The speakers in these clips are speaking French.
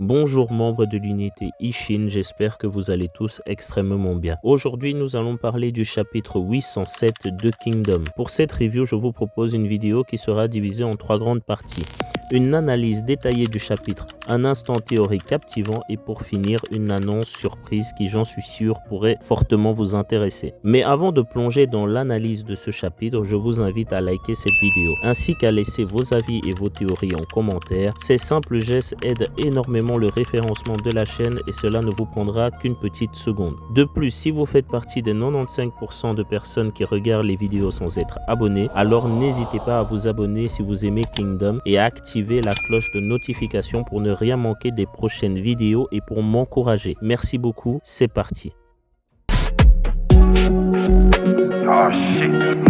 Bonjour membres de l'unité Ishin, j'espère que vous allez tous extrêmement bien. Aujourd'hui, nous allons parler du chapitre 807 de Kingdom. Pour cette review, je vous propose une vidéo qui sera divisée en 3 grandes parties. Une analyse détaillée du chapitre, un instant théorique captivant et pour finir, une annonce surprise qui, j'en suis sûr, pourrait fortement vous intéresser. Mais avant de plonger dans l'analyse de ce chapitre, je vous invite à liker cette vidéo, ainsi qu'à laisser vos avis et vos théories en commentaire. Ces simples gestes aident énormément le référencement de la chaîne et cela ne vous prendra qu'une petite seconde. De plus, si vous faites partie des 95% de personnes qui regardent les vidéos sans être abonnés, alors n'hésitez pas à vous abonner si vous aimez Kingdom et à activer la cloche de notification pour ne rien manquer des prochaines vidéos et pour m'encourager. Merci beaucoup, c'est parti. Oh shit.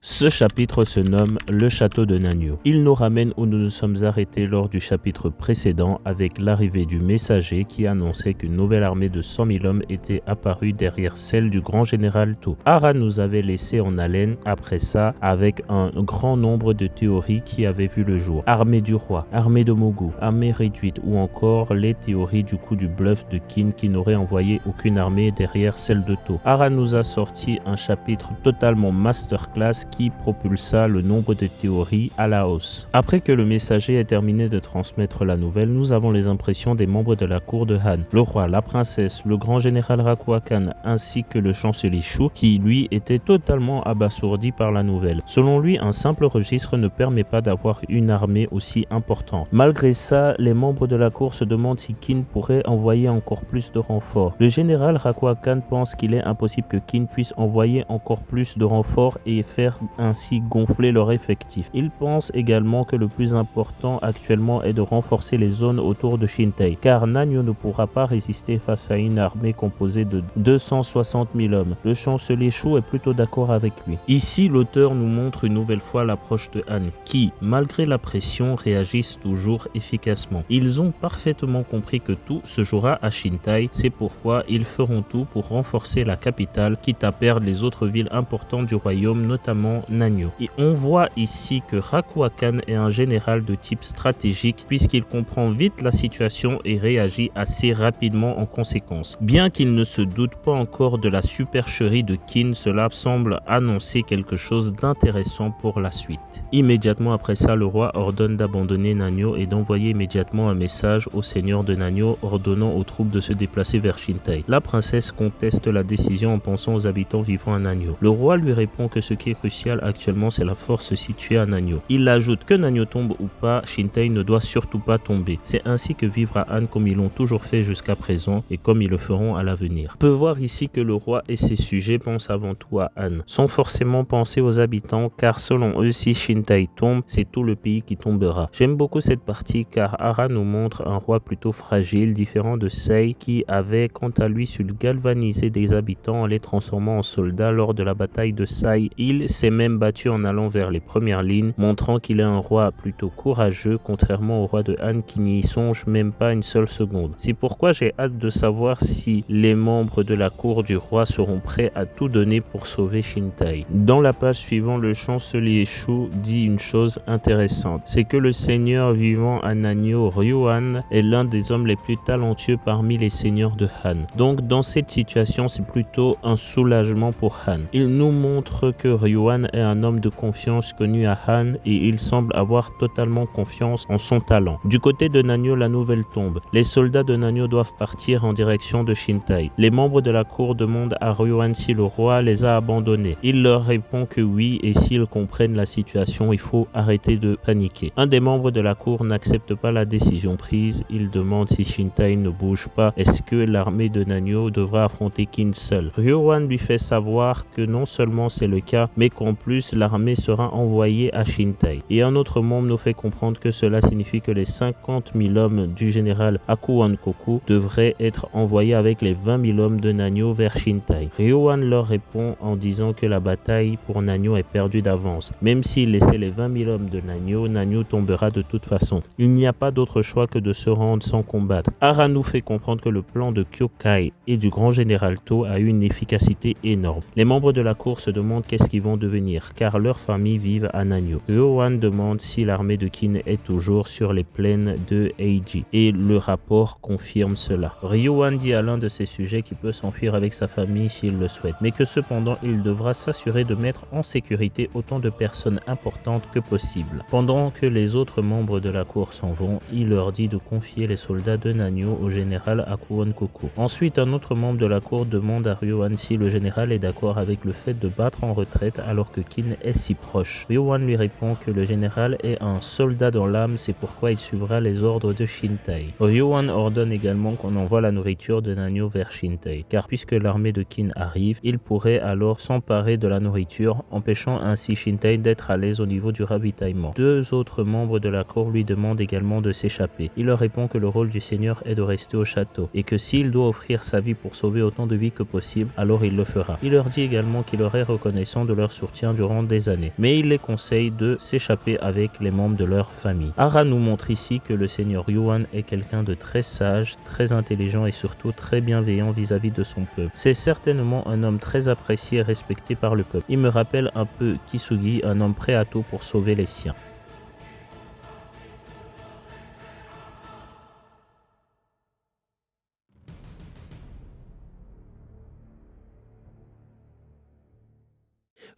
Ce chapitre se nomme le château de Nanyō. Il nous ramène où nous nous sommes arrêtés lors du chapitre précédent avec l'arrivée du messager qui annonçait qu'une nouvelle armée de 100 000 hommes était apparue derrière celle du grand général To. Hara nous avait laissé en haleine après ça avec un grand nombre de théories qui avaient vu le jour. Armée du roi, armée de Mogu, armée réduite ou encore les théories du coup du bluff de Kin qui n'aurait envoyé aucune armée derrière celle de To. Hara nous a sorti un chapitre totalement masterclass qui propulsa le nombre de théories à la hausse. Après que le messager ait terminé de transmettre la nouvelle, nous avons les impressions des membres de la cour de Han, le roi, la princesse, le grand général Rakuakan ainsi que le chancelier Shu qui lui était totalement abasourdi par la nouvelle. Selon lui, un simple registre ne permet pas d'avoir une armée aussi importante. Malgré ça, les membres de la cour se demandent si Kin pourrait envoyer encore plus de renforts. Le général Rakuakan pense qu'il est impossible que Kin puisse envoyer encore plus de renforts et faire ainsi gonfler leur effectif. Il pense également que le plus important actuellement est de renforcer les zones autour de Shintai, car Nanyō ne pourra pas résister face à une armée composée de 260 000 hommes. Le chancelier Shu est plutôt d'accord avec lui. Ici, l'auteur nous montre une nouvelle fois l'approche de Han, qui, malgré la pression, réagissent toujours efficacement. Ils ont parfaitement compris que tout se jouera à Shintai, c'est pourquoi ils feront tout pour renforcer la capitale, quitte à perdre les autres villes importantes du royaume, notamment Nanyō. Et on voit ici que Rakuakan est un général de type stratégique puisqu'il comprend vite la situation et réagit assez rapidement en conséquence. Bien qu'il ne se doute pas encore de la supercherie de Kin, cela semble annoncer quelque chose d'intéressant pour la suite. Immédiatement après ça, le roi ordonne d'abandonner Nanyō et d'envoyer immédiatement un message au seigneur de Nanyō ordonnant aux troupes de se déplacer vers Shintai. La princesse conteste la décision en pensant aux habitants vivant à Nanyō. Le roi lui répond que ce qui est crucial actuellement c'est la force située à Nanyō. Il ajoute que Nanyō tombe ou pas, Shintai ne doit surtout pas tomber. C'est ainsi que vivre à Han comme ils l'ont toujours fait jusqu'à présent et comme ils le feront à l'avenir. On peut voir ici que le roi et ses sujets pensent avant tout à Han, sans forcément penser aux habitants car selon eux si Shintai tombe, c'est tout le pays qui tombera. J'aime beaucoup cette partie car Hara nous montre un roi plutôt fragile, différent de Sei qui avait quant à lui su galvaniser des habitants en les transformant en soldats lors de la bataille de Sai. Il s'est même battu en allant vers les premières lignes, montrant qu'il est un roi plutôt courageux, contrairement au roi de Han qui n'y songe même pas une seule seconde. C'est pourquoi j'ai hâte de savoir si les membres de la cour du roi seront prêts à tout donner pour sauver Shintai. Dans la page suivante, le chancelier Shu dit une chose intéressante, c'est que le seigneur vivant à Nanyō, Ryuan, est l'un des hommes les plus talentueux parmi les seigneurs de Han. Donc dans cette situation, c'est plutôt un soulagement pour Han. Il nous montre que Ryuan est un homme de confiance connu à Han et il semble avoir totalement confiance en son talent. Du côté de Nanyō, la nouvelle tombe. Les soldats de Nanyō doivent partir en direction de Shintai. Les membres de la cour demandent à Ryuan si le roi les a abandonnés. Il leur répond que oui et s'ils comprennent la situation, il faut arrêter de paniquer. Un des membres de la cour n'accepte pas la décision prise. Il demande si Shintai ne bouge pas, est-ce que l'armée de Nanyō devra affronter Kin seul. Ryuan lui fait savoir que non seulement c'est le cas, mais qu'en plus, l'armée sera envoyée à Shintai. Et un autre membre nous fait comprendre que cela signifie que les 50 000 hommes du général Akuan-Koku devraient être envoyés avec les 20 000 hommes de Nanyo vers Shintai. Ryoan leur répond en disant que la bataille pour Nanyo est perdue d'avance. Même s'il laissait les 20 000 hommes de Nanyo, Nanyo tombera de toute façon. Il n'y a pas d'autre choix que de se rendre sans combattre. Hara nous fait comprendre que le plan de Kyokai et du grand général To a eu une efficacité énorme. Les membres de la cour se demandent qu'est-ce qu'ils vont devenir, car leurs familles vivent à Nanyo. Ryoan demande si l'armée de Kin est toujours sur les plaines de Eiji, et le rapport confirme cela. Ryoan dit à l'un de ses sujets qu'il peut s'enfuir avec sa famille s'il le souhaite, mais que cependant il devra s'assurer de mettre en sécurité autant de personnes importantes que possible. Pendant que les autres membres de la cour s'en vont, il leur dit de confier les soldats de Nanyo au général Akuan-Koku. Ensuite, un autre membre de la cour demande à Ryoan si le général est d'accord avec le fait de battre en retraite alors que Kin est si proche. Ryoan lui répond que le général est un soldat dans l'âme, c'est pourquoi il suivra les ordres de Shintai. Ryoan ordonne également qu'on envoie la nourriture de Nanyo vers Shintai, car puisque l'armée de Kin arrive, il pourrait alors s'emparer de la nourriture, empêchant ainsi Shintai d'être à l'aise au niveau du ravitaillement. Deux autres membres de la cour lui demandent également de s'échapper. Il leur répond que le rôle du seigneur est de rester au château, et que s'il doit offrir sa vie pour sauver autant de vies que possible, alors il le fera. Il leur dit également qu'il leur est reconnaissant de leur soutien durant des années, mais il les conseille de s'échapper avec les membres de leur famille. Hara nous montre ici que le seigneur Yuan est quelqu'un de très sage, très intelligent et surtout très bienveillant vis-à-vis de son peuple. C'est certainement un homme très apprécié et respecté par le peuple. Il me rappelle un peu Kisugi, un homme prêt à tout pour sauver les siens.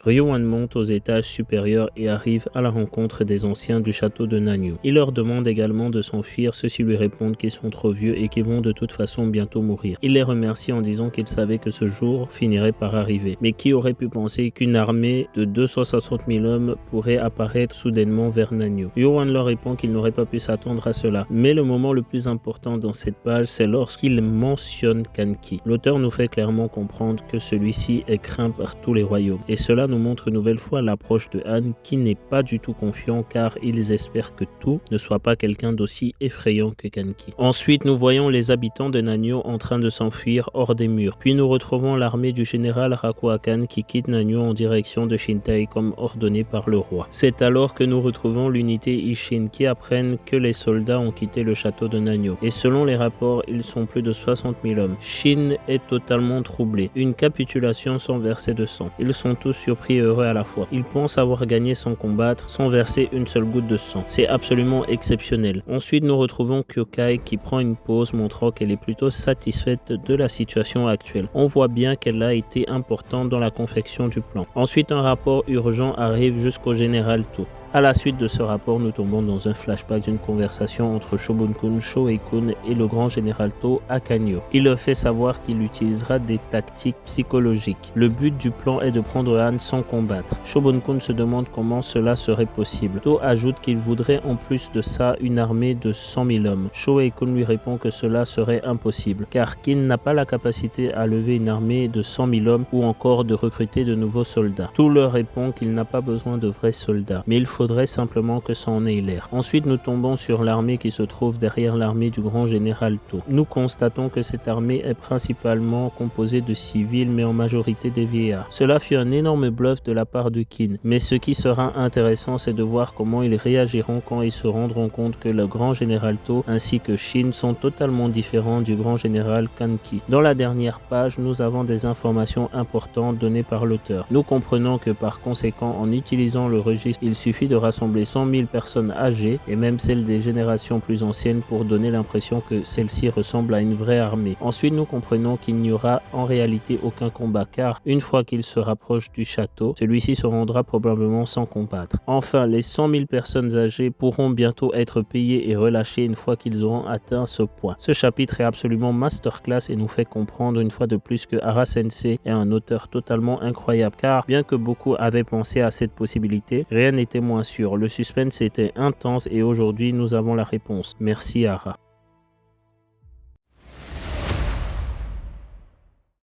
Ryoan monte aux étages supérieurs et arrive à la rencontre des anciens du château de Nanyo. Il leur demande également de s'enfuir, ceux-ci lui répondent qu'ils sont trop vieux et qu'ils vont de toute façon bientôt mourir. Il les remercie en disant qu'il savait que ce jour finirait par arriver. Mais qui aurait pu penser qu'une armée de 260 000 hommes pourrait apparaître soudainement vers Nanyo? Ryoan leur répond qu'il n'aurait pas pu s'attendre à cela. Mais le moment le plus important dans cette page, c'est lorsqu'il mentionne Kanki. L'auteur nous fait clairement comprendre que celui-ci est craint par tous les royaumes. Et cela nous montre une nouvelle fois l'approche de Han qui n'est pas du tout confiant car ils espèrent que tout ne soit pas quelqu'un d'aussi effrayant que Kanki. Ensuite, nous voyons les habitants de Nanyo en train de s'enfuir hors des murs. Puis nous retrouvons l'armée du général Rakuakan qui quitte Nanyo en direction de Shintai comme ordonné par le roi. C'est alors que nous retrouvons l'unité Ishin qui apprennent que les soldats ont quitté le château de Nanyo. Et selon les rapports, ils sont plus de 60 000 hommes. Shin est totalement troublé. Une capitulation sans verser de sang. Ils sont tous surpris et heureux à la fois. Ils pensent avoir gagné sans combattre, sans verser une seule goutte de sang. C'est absolument exceptionnel. Ensuite, nous retrouvons Kyokai qui prend une pause montrant qu'elle est plutôt satisfaite de la situation actuelle. On voit bien qu'elle a été importante dans la confection du plan. Ensuite, un rapport urgent arrive jusqu'au général To. À la suite de ce rapport, nous tombons dans un flashback d'une conversation entre Shobun-kun, Shoei-kun et le grand général To à Kanyo. Il leur fait savoir qu'il utilisera des tactiques psychologiques. Le but du plan est de prendre Han sans combattre. Shobun-kun se demande comment cela serait possible. To ajoute qu'il voudrait en plus de ça une armée de 100 000 hommes. Shoei-kun lui répond que cela serait impossible, car Kin n'a pas la capacité à lever une armée de 100 000 hommes ou encore de recruter de nouveaux soldats. To leur répond qu'il n'a pas besoin de vrais soldats, mais il faudrait simplement que ça en ait l'air. Ensuite, nous tombons sur l'armée qui se trouve derrière l'armée du grand général To. Nous constatons que cette armée est principalement composée de civils, mais en majorité des vieillards. Cela fut un énorme bluff de la part de Kin, mais ce qui sera intéressant, c'est de voir comment ils réagiront quand ils se rendront compte que le grand général To ainsi que Shin sont totalement différents du grand général Kanki. Dans la dernière page, nous avons des informations importantes données par l'auteur. Nous comprenons que par conséquent, en utilisant le registre, il suffit de rassembler 100 000 personnes âgées et même celles des générations plus anciennes pour donner l'impression que celle-ci ressemble à une vraie armée. Ensuite, nous comprenons qu'il n'y aura en réalité aucun combat car une fois qu'il se rapproche du château, celui-ci se rendra probablement sans combattre. Enfin, les 100 000 personnes âgées pourront bientôt être payées et relâchées une fois qu'ils auront atteint ce point. Ce chapitre est absolument masterclass et nous fait comprendre une fois de plus que Hara Sensei est un auteur totalement incroyable car bien que beaucoup avaient pensé à cette possibilité, rien n'était moins sûr. Le suspense était intense et aujourd'hui nous avons la réponse. Merci Hara.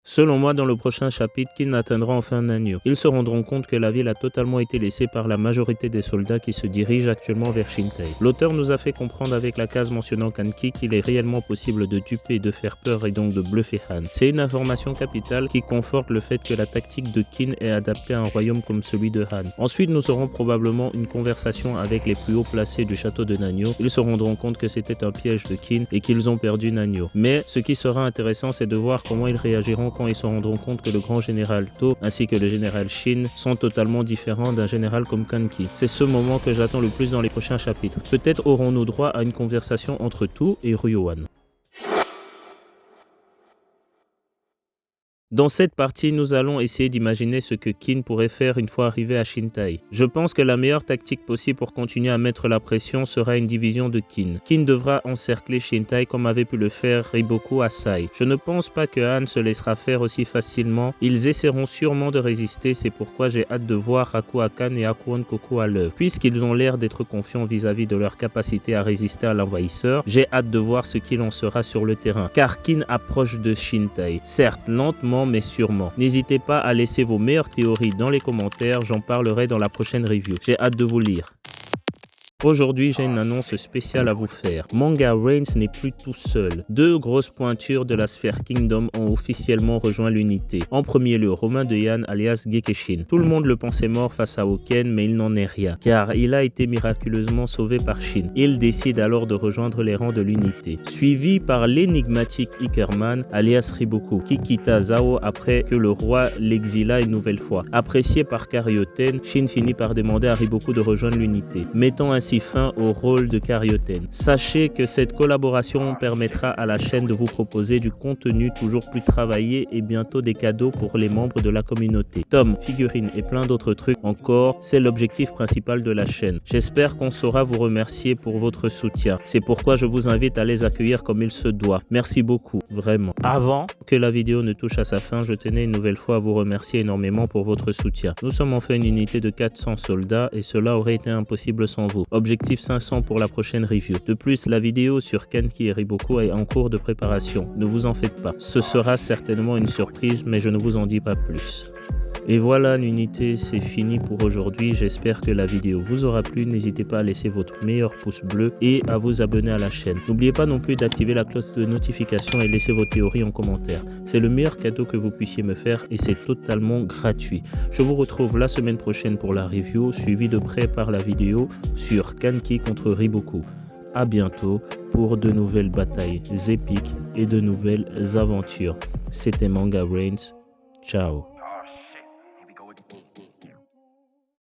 Selon moi, dans le prochain chapitre, Kin atteindra enfin Nanyo. Ils se rendront compte que la ville a totalement été laissée par la majorité des soldats qui se dirigent actuellement vers Shintai. L'auteur nous a fait comprendre avec la case mentionnant Kanki qu'il est réellement possible de duper et de faire peur et donc de bluffer Han. C'est une information capitale qui conforte le fait que la tactique de Kin est adaptée à un royaume comme celui de Han. Ensuite, nous aurons probablement une conversation avec les plus hauts placés du château de Nanyo. Ils se rendront compte que c'était un piège de Kin et qu'ils ont perdu Nanyo. Mais ce qui sera intéressant, c'est de voir comment ils réagiront quand ils se rendront compte que le grand général To ainsi que le général Shin sont totalement différents d'un général comme Kanki. C'est ce moment que j'attends le plus dans les prochains chapitres. Peut-être aurons-nous droit à une conversation entre To et Ryoan. Dans cette partie, nous allons essayer d'imaginer ce que Kin pourrait faire une fois arrivé à Shintai. Je pense que la meilleure tactique possible pour continuer à mettre la pression sera une division de Kin. Kin devra encercler Shintai comme avait pu le faire Riboku à Sai. Je ne pense pas que Han se laissera faire aussi facilement. Ils essaieront sûrement de résister, c'est pourquoi j'ai hâte de voir Haku Akan et Hakuon Koku à l'œuvre. Puisqu'ils ont l'air d'être confiants vis-à-vis de leur capacité à résister à l'envahisseur, j'ai hâte de voir ce qu'il en sera sur le terrain. Car Kin approche de Shintai. Certes, lentement, mais sûrement. N'hésitez pas à laisser vos meilleures théories dans les commentaires, j'en parlerai dans la prochaine review. J'ai hâte de vous lire. Aujourd'hui, j'ai une annonce spéciale à vous faire. Manga Reigns n'est plus tout seul. Deux grosses pointures de la sphère Kingdom ont officiellement rejoint l'unité. En premier lieu, Romain de Yan alias Gekeshin. Tout le monde le pensait mort face à Oken, mais il n'en est rien, car il a été miraculeusement sauvé par Shin. Il décide alors de rejoindre les rangs de l'unité. Suivi par l'énigmatique Ickerman alias Riboku, qui quitta Zao après que le roi l'exila une nouvelle fois. Apprécié par Karyoten, Shin finit par demander à Riboku de rejoindre l'unité, mettant ainsi fin au rôle de Karyoten. Sachez que cette collaboration permettra à la chaîne de vous proposer du contenu toujours plus travaillé et bientôt des cadeaux pour les membres de la communauté. Tomes, figurines et plein d'autres trucs encore, c'est l'objectif principal de la chaîne. J'espère qu'on saura vous remercier pour votre soutien. C'est pourquoi je vous invite à les accueillir comme il se doit. Merci beaucoup, vraiment. Avant que la vidéo ne touche à sa fin, je tenais une nouvelle fois à vous remercier énormément pour votre soutien. Nous sommes enfin une unité de 400 soldats et cela aurait été impossible sans vous. Objectif 500 pour la prochaine review. De plus, la vidéo sur Kanki et Riboku est en cours de préparation. Ne vous en faites pas. Ce sera certainement une surprise, mais je ne vous en dis pas plus. Et voilà, l'unité, c'est fini pour aujourd'hui. J'espère que la vidéo vous aura plu. N'hésitez pas à laisser votre meilleur pouce bleu et à vous abonner à la chaîne. N'oubliez pas non plus d'activer la cloche de notification et laisser vos théories en commentaire. C'est le meilleur cadeau que vous puissiez me faire et c'est totalement gratuit. Je vous retrouve la semaine prochaine pour la review, suivie de près par la vidéo sur Kanki contre Riboku. A bientôt pour de nouvelles batailles épiques et de nouvelles aventures. C'était Manga Reigns. Ciao.